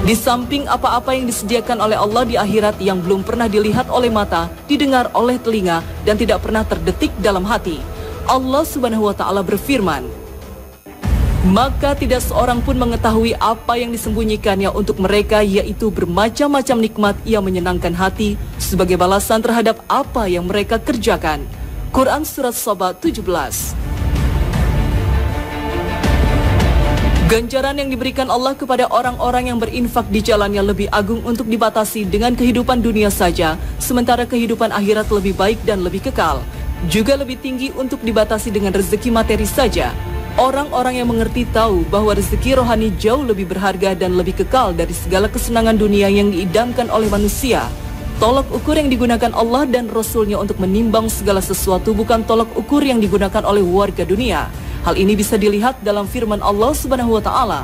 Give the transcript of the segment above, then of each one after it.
Di samping apa-apa yang disediakan oleh Allah di akhirat yang belum pernah dilihat oleh mata, didengar oleh telinga, dan tidak pernah terdetik dalam hati, Allah Subhanahu wa Ta'ala berfirman, maka tidak seorang pun mengetahui apa yang disembunyikannya untuk mereka, yaitu bermacam-macam nikmat yang menyenangkan hati sebagai balasan terhadap apa yang mereka kerjakan. Quran Surat Saba 17. Ganjaran yang diberikan Allah kepada orang-orang yang berinfak di jalannya lebih agung untuk dibatasi dengan kehidupan dunia saja, sementara kehidupan akhirat lebih baik dan lebih kekal. Juga lebih tinggi untuk dibatasi dengan rezeki materi saja. Orang-orang yang mengerti tahu bahwa rezeki rohani jauh lebih berharga dan lebih kekal dari segala kesenangan dunia yang diidamkan oleh manusia. Tolok ukur yang digunakan Allah dan Rasul-Nya untuk menimbang segala sesuatu bukan tolok ukur yang digunakan oleh warga dunia. Hal ini bisa dilihat dalam firman Allah Subhanahu wa Ta'ala.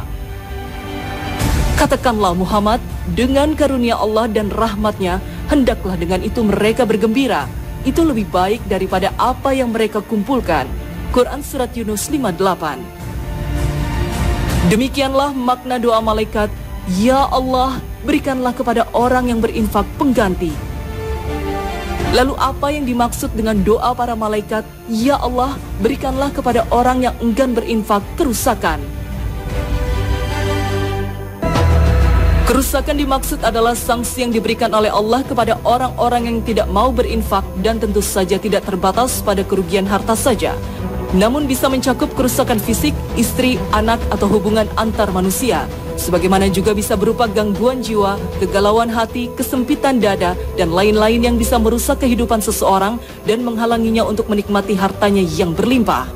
Katakanlah Muhammad, dengan karunia Allah dan rahmatnya, hendaklah dengan itu mereka bergembira. Itu lebih baik daripada apa yang mereka kumpulkan. Quran Surat Yunus 58. Demikianlah makna doa malaikat, Ya Allah, berikanlah kepada orang yang berinfak pengganti. Lalu apa yang dimaksud dengan doa para malaikat, Ya Allah, berikanlah kepada orang yang enggan berinfak kerusakan? Kerusakan dimaksud adalah sanksi yang diberikan oleh Allah kepada orang-orang yang tidak mau berinfak dan tentu saja tidak terbatas pada kerugian harta saja. Namun bisa mencakup kerusakan fisik, istri, anak, atau hubungan antar manusia. Sebagaimana juga bisa berupa gangguan jiwa, kegalauan hati, kesempitan dada, dan lain-lain yang bisa merusak kehidupan seseorang dan menghalanginya untuk menikmati hartanya yang berlimpah.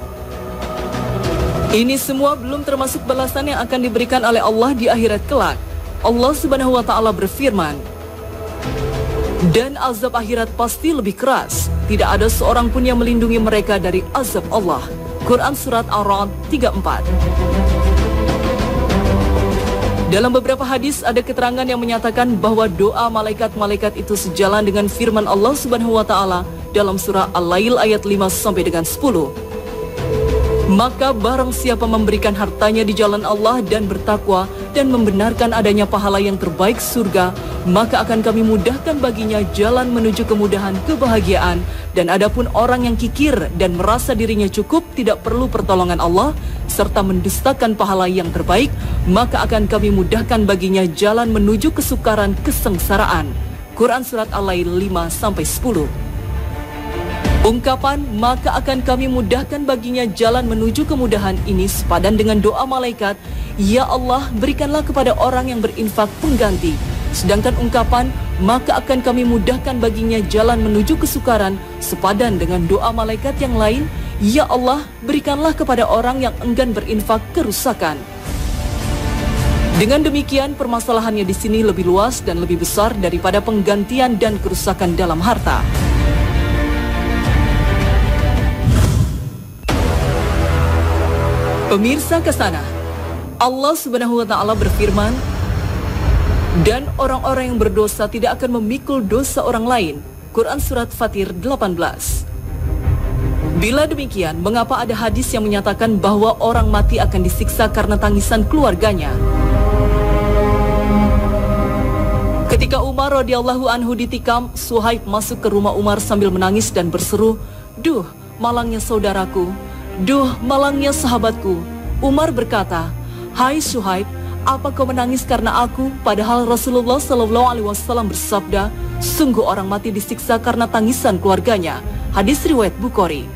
Ini semua belum termasuk balasan yang akan diberikan oleh Allah di akhirat kelak. Allah Subhanahu wa Ta'ala berfirman, dan azab akhirat pasti lebih keras. Tidak ada seorang pun yang melindungi mereka dari azab Allah. Quran Surat Ar-Ra'd 34. Dalam beberapa hadis ada keterangan yang menyatakan bahwa doa malaikat-malaikat itu sejalan dengan firman Allah Subhanahu wa Ta'ala dalam surah Al-Lail ayat 5 sampai dengan 10. Maka barang siapa memberikan hartanya di jalan Allah dan bertakwa dan membenarkan adanya pahala yang terbaik surga, maka akan kami mudahkan baginya jalan menuju kemudahan kebahagiaan. Dan adapun orang yang kikir dan merasa dirinya cukup tidak perlu pertolongan Allah serta mendustakan pahala yang terbaik, maka akan kami mudahkan baginya jalan menuju kesukaran kesengsaraan. Quran Surat Al-Lail 5 sampai 10. Ungkapan maka akan kami mudahkan baginya jalan menuju kemudahan ini sepadan dengan doa malaikat, Ya Allah, berikanlah kepada orang yang berinfak pengganti. Sedangkan ungkapan maka akan kami mudahkan baginya jalan menuju kesukaran sepadan dengan doa malaikat yang lain, Ya Allah, berikanlah kepada orang yang enggan berinfak kerusakan. Dengan demikian permasalahannya di sini lebih luas dan lebih besar daripada penggantian dan kerusakan dalam harta. Pemirsa Kesana, Allah Subhanahu wa Ta'ala berfirman, dan orang-orang yang berdosa tidak akan memikul dosa orang lain. Quran Surat Fatir 18. Bila demikian, mengapa ada hadis yang menyatakan bahwa orang mati akan disiksa karena tangisan keluarganya? Ketika Umar radhiyallahu anhu ditikam, Suhaib masuk ke rumah Umar sambil menangis dan berseru, Duh, malangnya saudaraku, duh, malangnya sahabatku. Umar berkata, Hai Suhaib, apa kau menangis karena aku? Padahal Rasulullah SAW bersabda, sungguh orang mati disiksa karena tangisan keluarganya. Hadis riwayat Bukhari.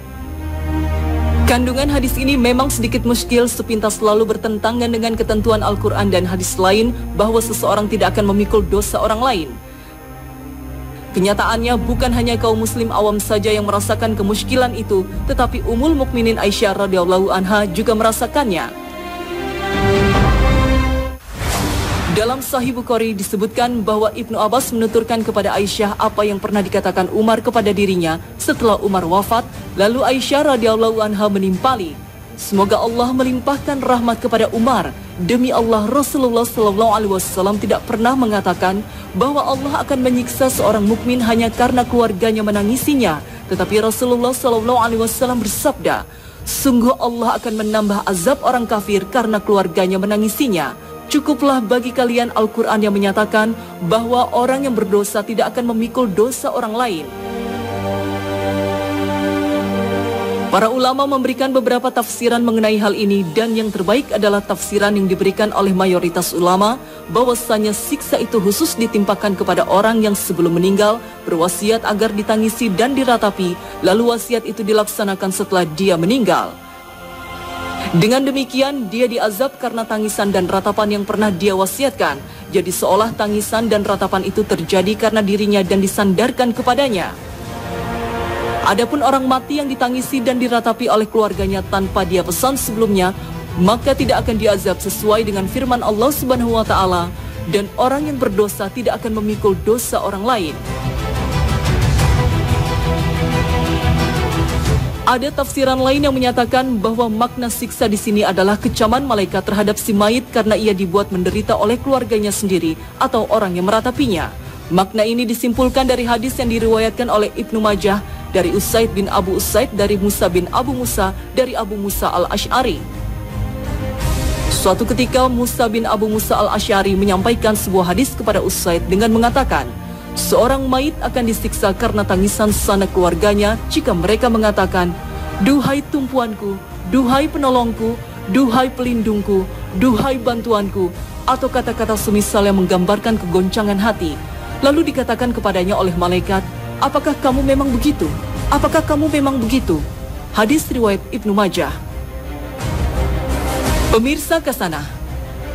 Kandungan hadis ini memang sedikit muskil, sepintas selalu bertentangan dengan ketentuan Al-Quran dan hadis lain bahwa seseorang tidak akan memikul dosa orang lain. Kenyataannya bukan hanya kaum muslim awam saja yang merasakan kemuskilan itu, tetapi Ummul Mukminin Aisyah radhiyallahu anha juga merasakannya. Dalam Sahih Bukhari disebutkan bahwa Ibnu Abbas menuturkan kepada Aisyah apa yang pernah dikatakan Umar kepada dirinya setelah Umar wafat, lalu Aisyah radhiyallahu anha menimpali, semoga Allah melimpahkan rahmat kepada Umar. Demi Allah, Rasulullah SAW tidak pernah mengatakan bahwa Allah akan menyiksa seorang mukmin hanya karena keluarganya menangisinya, tetapi Rasulullah SAW bersabda, sungguh Allah akan menambah azab orang kafir karena keluarganya menangisinya. Cukuplah bagi kalian Al-Quran yang menyatakan bahwa orang yang berdosa tidak akan memikul dosa orang lain. Para ulama memberikan beberapa tafsiran mengenai hal ini, dan yang terbaik adalah tafsiran yang diberikan oleh mayoritas ulama, bahwasanya siksa itu khusus ditimpakan kepada orang yang sebelum meninggal berwasiat agar ditangisi dan diratapi, lalu wasiat itu dilaksanakan setelah dia meninggal. Dengan demikian, dia diazab karena tangisan dan ratapan yang pernah dia wasiatkan. Jadi seolah tangisan dan ratapan itu terjadi karena dirinya dan disandarkan kepadanya. Adapun orang mati yang ditangisi dan diratapi oleh keluarganya tanpa dia pesan sebelumnya, maka tidak akan diazab sesuai dengan firman Allah Subhanahu wa taala, dan orang yang berdosa tidak akan memikul dosa orang lain. Ada tafsiran lain yang menyatakan bahwa makna siksa di sini adalah kecaman malaikat terhadap si mayit karena ia dibuat menderita oleh keluarganya sendiri atau orang yang meratapinya. Makna ini disimpulkan dari hadis yang diriwayatkan oleh Ibnu Majah dari Usaid bin Abu Usaid dari Musa bin Abu Musa dari Abu Musa al-Ash'ari. Suatu ketika Musa bin Abu Musa al-Ash'ari menyampaikan sebuah hadis kepada Usaid dengan mengatakan, seorang mayit akan disiksa karena tangisan sanak keluarganya jika mereka mengatakan, duhai tumpuanku, duhai penolongku, duhai pelindungku, duhai bantuanku, atau kata-kata semisal yang menggambarkan kegoncangan hati. Lalu dikatakan kepadanya oleh malaikat, apakah kamu memang begitu? Apakah kamu memang begitu? Hadis riwayat Ibnu Majah. Pemirsa Kasanah,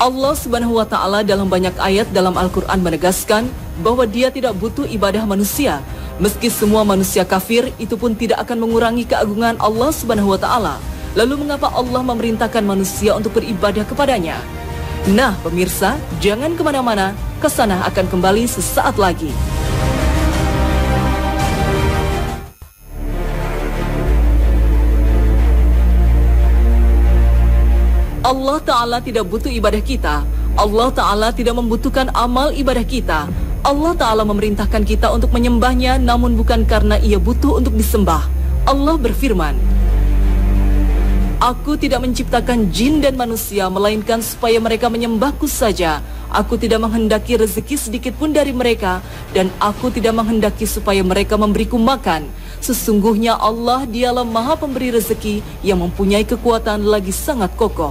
Allah Subhanahu wa taala dalam banyak ayat dalam Al-Quran menegaskan bahwa Dia tidak butuh ibadah manusia. Meski semua manusia kafir, itu pun tidak akan mengurangi keagungan Allah Subhanahu wa taala. Lalu mengapa Allah memerintahkan manusia untuk beribadah kepadanya? Nah, pemirsa, jangan kemana-mana. Kasanah akan kembali sesaat lagi. Allah Ta'ala tidak butuh ibadah kita. Allah Ta'ala tidak membutuhkan amal ibadah kita. Allah Ta'ala memerintahkan kita untuk menyembahnya, namun bukan karena ia butuh untuk disembah. Allah berfirman, Aku tidak menciptakan jin dan manusia, melainkan supaya mereka menyembahku saja. Aku tidak menghendaki rezeki sedikit pun dari mereka, dan aku tidak menghendaki supaya mereka memberiku makan. Sesungguhnya Allah dialah Maha Pemberi rezeki yang mempunyai kekuatan lagi sangat kokoh.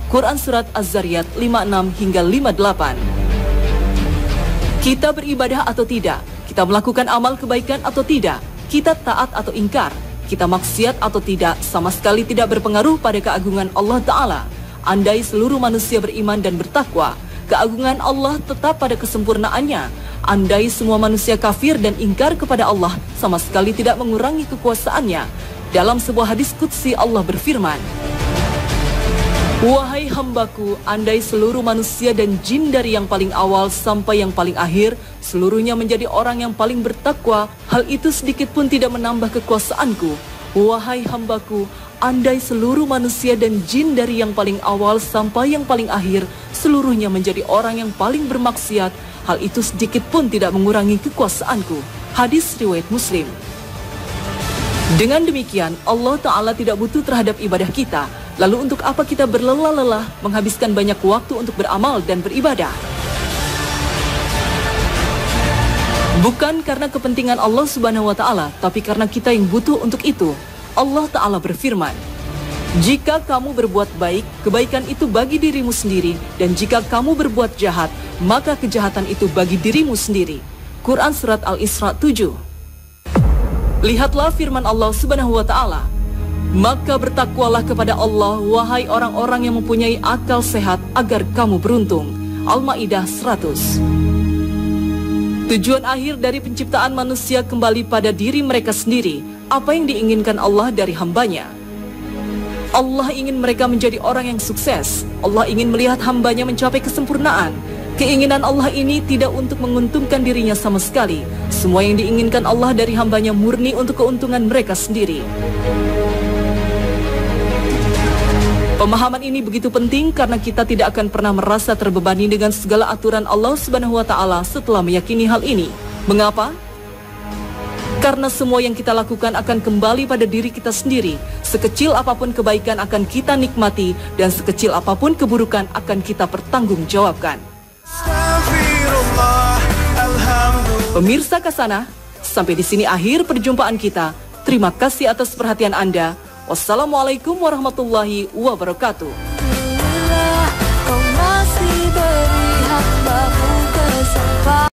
Quran Surat Az-Zariyat 56 hingga 58. Kita beribadah atau tidak, kita melakukan amal kebaikan atau tidak, kita taat atau ingkar, kita maksiat atau tidak, sama sekali tidak berpengaruh pada keagungan Allah Ta'ala. Andai seluruh manusia beriman dan bertakwa, keagungan Allah tetap pada kesempurnaannya. Andai semua manusia kafir dan ingkar kepada Allah, sama sekali tidak mengurangi kekuasaannya. Dalam sebuah hadis qudsi Allah berfirman, Wahai hambaku, andai seluruh manusia dan jin dari yang paling awal sampai yang paling akhir, seluruhnya menjadi orang yang paling bertakwa, hal itu sedikit pun tidak menambah kekuasaanku. Wahai hambaku, andai seluruh manusia dan jin dari yang paling awal sampai yang paling akhir, seluruhnya menjadi orang yang paling bermaksiat, hal itu sedikit pun tidak mengurangi kekuasaanku. Hadis riwayat Muslim. Dengan demikian, Allah Ta'ala tidak butuh terhadap ibadah kita. Lalu untuk apa kita berlelah-lelah menghabiskan banyak waktu untuk beramal dan beribadah? Bukan karena kepentingan Allah Subhanahu wa taala, tapi karena kita yang butuh untuk itu. Allah Ta'ala berfirman, Jika kamu berbuat baik, kebaikan itu bagi dirimu sendiri, dan jika kamu berbuat jahat, maka kejahatan itu bagi dirimu sendiri. Quran Surat Al-Isra 7. Lihatlah firman Allah Subhanahu wa taala, Maka bertakwalah kepada Allah, wahai orang-orang yang mempunyai akal sehat, agar kamu beruntung. Al-Ma'idah 100. Tujuan akhir dari penciptaan manusia kembali pada diri mereka sendiri. Apa yang diinginkan Allah dari hambanya? Allah ingin mereka menjadi orang yang sukses. Allah ingin melihat hambanya mencapai kesempurnaan. Keinginan Allah ini tidak untuk menguntungkan dirinya sama sekali. Semua yang diinginkan Allah dari hambanya murni untuk keuntungan mereka sendiri. Pemahaman ini begitu penting karena kita tidak akan pernah merasa terbebani dengan segala aturan Allah Subhanahu wa taala setelah meyakini hal ini. Mengapa? Karena semua yang kita lakukan akan kembali pada diri kita sendiri. Sekecil apapun kebaikan akan kita nikmati, dan sekecil apapun keburukan akan kita pertanggungjawabkan. Pemirsa Kasana, sampai di sini akhir perjumpaan kita. Terima kasih atas perhatian Anda. Wassalamualaikum warahmatullahi wabarakatuh.